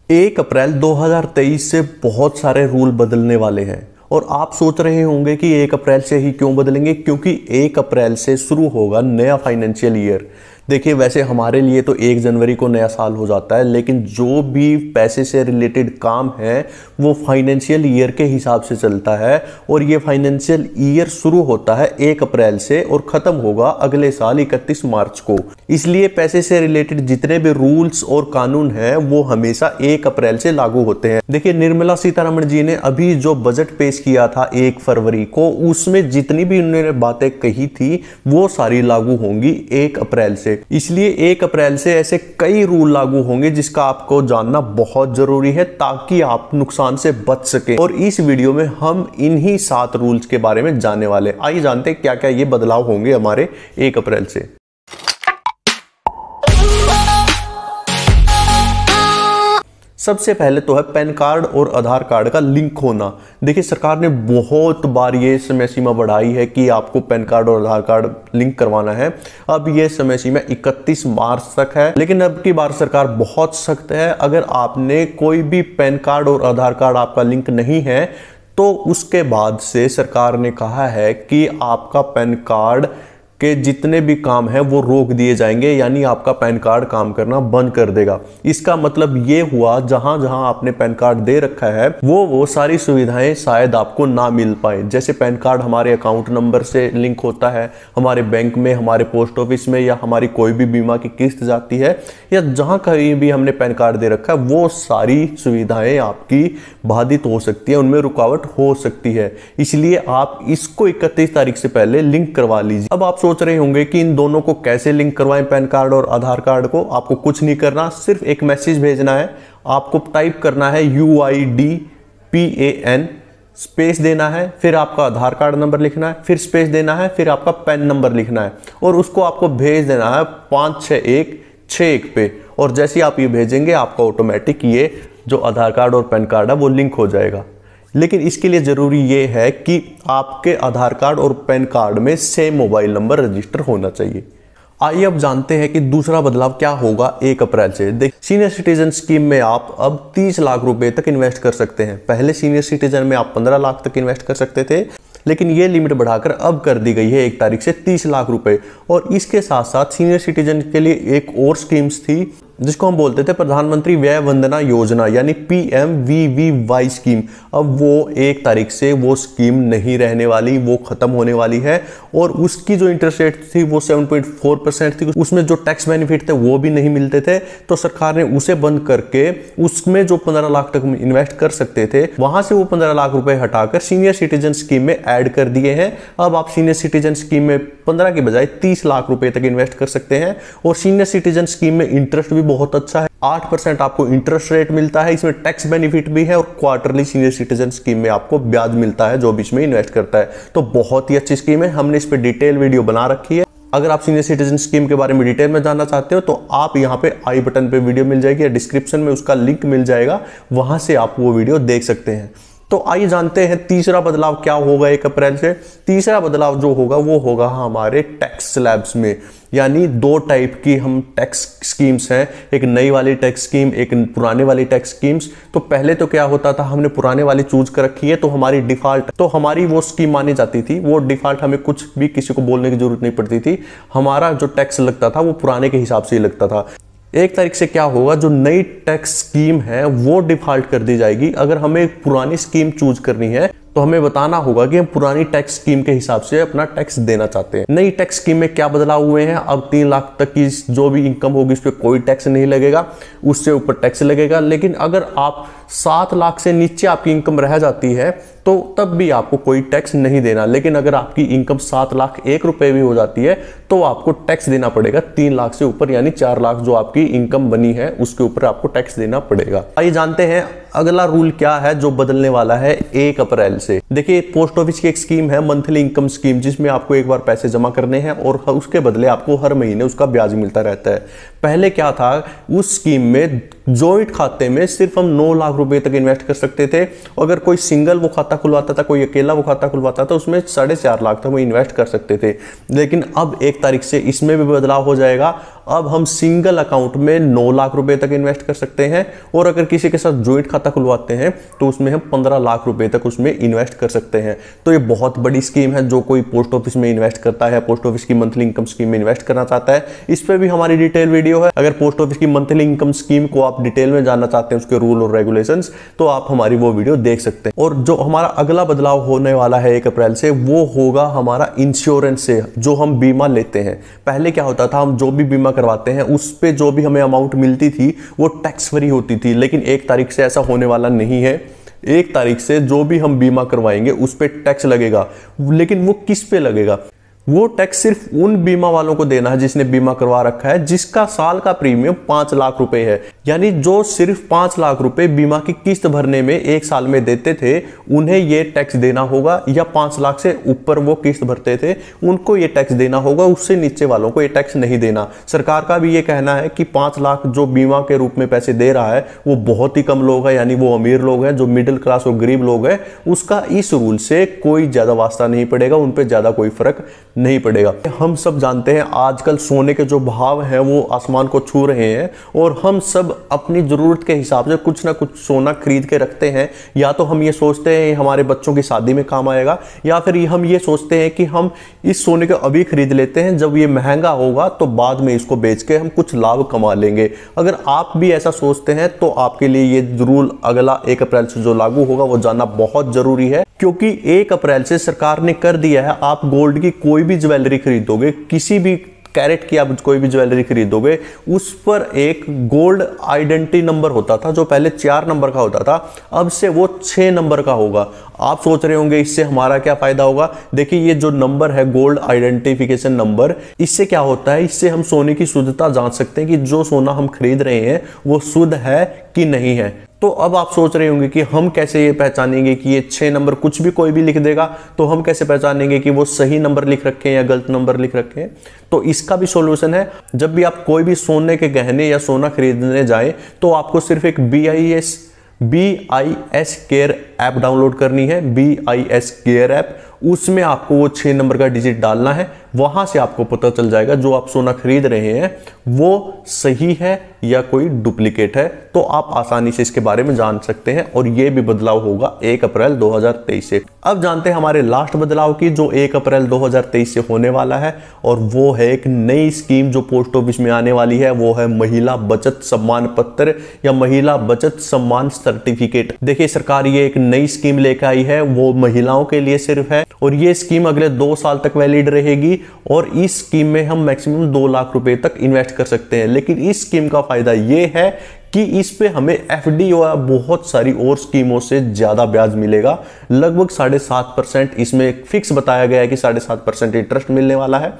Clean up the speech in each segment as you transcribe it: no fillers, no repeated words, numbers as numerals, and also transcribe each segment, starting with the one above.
1 अप्रैल 2023 से बहुत सारे रूल बदलने वाले हैं और आप सोच रहे होंगे कि 1 अप्रैल से ही क्यों बदलेंगे, क्योंकि 1 अप्रैल से शुरू होगा नया फाइनेंशियल ईयर। देखिए, वैसे हमारे लिए तो 1 जनवरी को नया साल हो जाता है, लेकिन जो भी पैसे से रिलेटेड काम है वो फाइनेंशियल ईयर के हिसाब से चलता है और ये फाइनेंशियल ईयर शुरू होता है 1 अप्रैल से और ख़त्म होगा अगले साल 31 मार्च को। इसलिए पैसे से रिलेटेड जितने भी रूल्स और कानून हैं वो हमेशा 1 अप्रैल से लागू होते हैं। देखिए, निर्मला सीतारमण जी ने अभी जो बजट पेश किया था 1 फरवरी को, उसमें जितनी भी उन्होंने बातें कही थी वो सारी लागू होंगी 1 अप्रैल से। इसलिए 1 अप्रैल से ऐसे कई रूल लागू होंगे जिसका आपको जानना बहुत जरूरी है ताकि आप नुकसान से बच सके। और इस वीडियो में हम इन्हीं 7 रूल्स के बारे में जानने वाले। आइए जानते हैं क्या क्या ये बदलाव होंगे हमारे 1 अप्रैल से। सबसे पहले तो है पैन कार्ड और आधार कार्ड का लिंक होना। देखिए, सरकार ने बहुत बार ये समय सीमा बढ़ाई है कि आपको पैन कार्ड और आधार कार्ड लिंक करवाना है। अब ये समय सीमा 31 मार्च तक है, लेकिन अब की बार सरकार बहुत सख्त है। अगर आपने कोई भी पैन कार्ड और आधार कार्ड आपका लिंक नहीं है तो उसके बाद से सरकार ने कहा है कि आपका पैन कार्ड के जितने भी काम है वो रोक दिए जाएंगे, यानी आपका पैन कार्ड काम करना बंद कर देगा। इसका मतलब ये हुआ जहां जहां आपने पैन कार्ड दे रखा है वो सारी सुविधाएं शायद आपको ना मिल पाए। जैसे पैन कार्ड हमारे अकाउंट नंबर से लिंक होता है, हमारे बैंक में, हमारे पोस्ट ऑफिस में, या हमारी कोई भी बीमा की किस्त जाती है, या जहां कहीं भी हमने पैन कार्ड दे रखा है वो सारी सुविधाएं आपकी बाधित हो सकती है, उनमें रुकावट हो सकती है। इसलिए आप इसको 31 तारीख से पहले लिंक करवा लीजिए। अब आप सोच रहे होंगे कि इन दोनों को कैसे लिंक करवाएं, पैन कार्ड और आधार कार्ड को। आपको कुछ नहीं करना, सिर्फ एक मैसेज भेजना है। आपको टाइप करना है UIDPAN, स्पेस देना है, फिर आपका आधार कार्ड नंबर लिखना है, फिर स्पेस देना है, फिर आपका पैन नंबर लिखना है और उसको आपको भेज देना है 56161 पे। और जैसे आप ये भेजेंगे आपका ऑटोमेटिक ये जो आधार कार्ड और पैन कार्ड है वो लिंक हो जाएगा। लेकिन इसके लिए ज़रूरी ये है कि आपके आधार कार्ड और पैन कार्ड में सेम मोबाइल नंबर रजिस्टर होना चाहिए। आइए अब जानते हैं कि दूसरा बदलाव क्या होगा 1 अप्रैल से। सीनियर सिटीजन स्कीम में आप अब 30 लाख रुपए तक इन्वेस्ट कर सकते हैं। पहले सीनियर सिटीजन में आप 15 लाख तक इन्वेस्ट कर सकते थे, लेकिन ये लिमिट बढ़ाकर अब कर दी गई है 1 तारीख से 30 लाख रुपए। और इसके साथ साथ सीनियर सिटीजन के लिए एक और स्कीम्स थी जिसको हम बोलते थे प्रधानमंत्री व्यय वंदना योजना, यानी PMVVY स्कीम। अब वो 1 तारीख से वो स्कीम नहीं रहने वाली, वो खत्म होने वाली है। और उसकी जो इंटरेस्ट रेट थी वो 7.4% थी। उसमें जो टैक्स बेनिफिट थे वो भी नहीं मिलते थे, तो सरकार ने उसे बंद करके उसमें जो 15 लाख तक इन्वेस्ट कर सकते थे वहां से वो 15 लाख रुपए हटाकर सीनियर सिटीजन स्कीम में ऐड कर दिए हैं। अब आप सीनियर सिटीजन स्कीम में 15 के बजाय 30 लाख रुपए तक इन्वेस्ट कर सकते हैं। और सीनियर सिटीजन स्कीम में इंटरेस्ट भी बहुत अच्छा है, 8% आपको इंटरेस्ट रेट मिलता है। इसमें टैक्स बेनिफिट भी है और क्वार्टरली सीनियर सिटीजन स्कीम में आपको ब्याज मिलता है जो भी इसमें इन्वेस्ट करता है। तो बहुत ही अच्छी स्कीम है, हमने इस पे डिटेल वीडियो बना रखी है। अगर आप सीनियर सिटीजन स्कीम के बारे में डिटेल में जानना चाहते हो तो आप यहाँ पे आई बटन पे वीडियो मिल जाएगी या डिस्क्रिप्शन में उसका लिंक मिल जाएगा, वहां से आप वो वीडियो देख सकते हैं। तो आइए जानते हैं तीसरा बदलाव क्या होगा 1 अप्रैल से। तीसरा बदलाव जो होगा वो होगा हमारे टैक्स स्लैब्स में, यानी 2 टाइप की हम टैक्स स्कीम्स हैं, एक नई वाली टैक्स स्कीम, एक पुराने वाली टैक्स स्कीम्स। तो पहले तो क्या होता था, हमने पुराने वाली चूज कर रखी है तो हमारी डिफॉल्ट, तो हमारी वो स्कीम मानी जाती थी, वो डिफॉल्ट, हमें कुछ भी किसी को बोलने की जरूरत नहीं पड़ती थी। हमारा जो टैक्स लगता था वो पुराने के हिसाब से ही लगता था। 1 तारीख से क्या होगा, जो नई टैक्स स्कीम है वो डिफॉल्ट कर दी जाएगी। अगर हमें पुरानी स्कीम चूज करनी है तो हमें बताना होगा कि हम पुरानी टैक्स स्कीम के हिसाब से अपना टैक्स देना चाहते हैं। नई टैक्स स्कीम में क्या बदलाव हुए हैं, अब 3 लाख तक की जो भी इनकम होगी उस पर कोई टैक्स नहीं लगेगा, उससे ऊपर टैक्स लगेगा। लेकिन अगर आप 7 लाख से नीचे आपकी इनकम रह जाती है तो तब भी आपको कोई टैक्स नहीं देना। लेकिन अगर आपकी इनकम 7 लाख 1 रुपए भी हो जाती है तो आपको टैक्स देना पड़ेगा 3 लाख से ऊपर, यानी 4 लाख जो आपकी इनकम बनी है उसके ऊपर आपको टैक्स देना पड़ेगा। आइए जानते हैं अगला रूल क्या है जो बदलने वाला है 1 अप्रैल से। देखिए, पोस्ट ऑफिस की एक स्कीम है मंथली इनकम स्कीम, जिसमें आपको एक बार पैसे जमा करने हैं और उसके बदले आपको हर महीने उसका ब्याज मिलता रहता है। पहले क्या था, उस स्कीम में जॉइंट खाते में सिर्फ हम 9 लाख रुपए तक इन्वेस्ट कर सकते थे। अगर कोई सिंगल वो खाता खुलवाता था, कोई अकेला वो खाता खुलवाता था, उसमें 4.5 लाख तक वो इन्वेस्ट कर सकते थे। लेकिन अब 1 तारीख से इसमें भी बदलाव हो जाएगा। अब हम सिंगल अकाउंट में 9 लाख रुपए तक इन्वेस्ट कर सकते हैं, और अगर किसी के साथ ज्वाइंट खाता खुलवाते हैं तो उसमें हम 15 लाख रुपए तक उसमें इन्वेस्ट कर सकते हैं। तो ये बहुत बड़ी स्कीम है। जो कोई पोस्ट ऑफिस में इन्वेस्ट करता है, पोस्ट ऑफिस की मंथली इनकम स्कीम में इन्वेस्ट करना चाहता है, इस पर भी हमारी डिटेल वीडियो है। अगर पोस्ट ऑफिस की मंथली इनकम स्कीम को आप डिटेल में जानना चाहते हैं, उसके रूल और रेगुलेशंस, तो आप हमारी वो वीडियो देख सकते हैं। और जो हमारा अगला बदलाव होने वाला है 1 अप्रैल से, वो होगा हमारा इंश्योरेंस से। जो हम बीमा लेते हैं, पहले क्या होता था, हम जो भी बीमा करवाते हैं उस पे जो भी हमें अमाउंट मिलती थी वो टैक्स फ्री होती थी, लेकिन 1 तारीख से ऐसा होने वाला नहीं है। 1 तारीख से जो भी हम बीमा करवाएंगे उस पे टैक्स लगेगा, लेकिन वो किस पे लगेगा? वो टैक्स सिर्फ उन बीमा वालों को देना है जिसने बीमा करवा रखा है, जिसका साल का प्रीमियम 5 लाख रुपए है। यानी जो सिर्फ 5 लाख रुपए बीमा की किस्त भरने में 1 साल में देते थे, उन्हें ये टैक्स देना होगा, या 5 लाख से ऊपर वो किस्त भरते थे उनको ये टैक्स देना होगा, उससे नीचे वालों को ये टैक्स नहीं देना। सरकार का भी ये कहना है कि 5 लाख जो बीमा के रूप में पैसे दे रहा है वो बहुत ही कम लोग हैं, यानी वो अमीर लोग हैं। जो मिडिल क्लास और गरीब लोग हैं उसका इस रूल से कोई ज्यादा वास्ता नहीं पड़ेगा, उन पर ज्यादा कोई फर्क नहीं पड़ेगा। हम सब जानते हैं आजकल सोने के जो भाव हैं वो आसमान को छू रहे हैं, और हम सब अपनी जरूरत के हिसाब से कुछ ना कुछ सोना खरीद के रखते हैं। या तो हम ये सोचते हैं हमारे बच्चों की शादी में काम आएगा, या फिर हम ये सोचते हैं कि हम इस सोने को अभी खरीद लेते हैं, जब ये महंगा होगा तो बाद में इसको बेच के हम कुछ लाभ कमा लेंगे। अगर आप भी ऐसा सोचते हैं तो आपके लिए ये रूल अगला 1 अप्रैल से जो लागू होगा वो जानना बहुत जरूरी है, क्योंकि 1 अप्रैल से सरकार ने कर दिया है, आप गोल्ड की कोई भी ज्वेलरी खरीदोगे, किसी भी कैरेट की आप कोई भी ज्वेलरी खरीदोगे, उस पर एक गोल्ड आइडेंटिटी नंबर होता था, जो पहले 4 नंबर का होता था, अब से वो 6 नंबर का होगा। आप सोच रहे होंगे इससे हमारा क्या फायदा होगा? देखिए, ये जो नंबर है गोल्ड आइडेंटिफिकेशन नंबर, इससे क्या होता है, इससे हम सोने की शुद्धता जांच सकते हैं कि जो सोना हम खरीद रहे हैं वो शुद्ध है कि नहीं है। तो अब आप सोच रहे होंगे कि हम कैसे ये पहचानेंगे कि ये 6 नंबर कुछ भी कोई भी लिख देगा, तो हम कैसे पहचानेंगे कि वो सही नंबर लिख रखे हैं या गलत नंबर लिख रखे हैं? तो इसका भी सॉल्यूशन है। जब भी आप कोई भी सोने के गहने या सोना खरीदने जाएं तो आपको सिर्फ एक BIS केयर ऐप डाउनलोड करनी है। BIS केयर ऐप, उसमें आपको वो 6 नंबर का डिजिट डालना है। वहां से आपको पता चल जाएगा जो आप सोना खरीद रहे हैं वो सही है या कोई डुप्लीकेट है। तो आप आसानी से इसके बारे में जान सकते हैं, और ये भी बदलाव होगा 1 अप्रैल 2023 से। अब जानते हैं हमारे लास्ट बदलाव की, जो 1 अप्रैल 2023 से होने वाला है, और वो है एक नई स्कीम जो पोस्ट ऑफिस में आने वाली है। वो है महिला बचत सम्मान पत्र या महिला बचत सम्मान सर्टिफिकेट। देखिए, सरकार ये एक नई स्कीम लेकर आई है, वो महिलाओं के लिए सिर्फ है, और ये स्कीम अगले 2 साल तक वैलिड रहेगी, और इस स्कीम में हम मैक्सिमम 2 लाख रुपए तक इन्वेस्ट कर सकते हैं। लेकिन इस स्कीम का फायदा ये है कि इस पे हमें एफडी और बहुत सारी और स्कीमों से ज्यादा ब्याज मिलेगा। लगभग 7.5% इसमें फिक्स बताया गया है कि 7.5% इंटरेस्ट मिलने वाला है।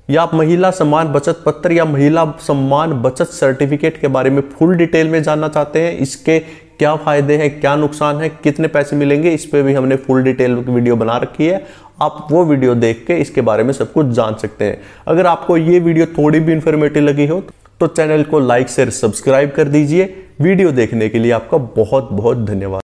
या आप महिला सम्मान बचत पत्र या महिला सम्मान बचत सर्टिफिकेट के बारे में फुल डिटेल में जानना चाहते हैं, इसके क्या फायदे हैं, क्या नुकसान है, कितने पैसे मिलेंगे, इस पे भी हमने फुल डिटेल वीडियो बना रखी है। आप वो वीडियो देख के इसके बारे में सब कुछ जान सकते हैं। अगर आपको ये वीडियो थोड़ी भी इंफॉर्मेटिव लगी हो तो चैनल को लाइक शेयर सब्सक्राइब कर दीजिए। वीडियो देखने के लिए आपका बहुत बहुत धन्यवाद।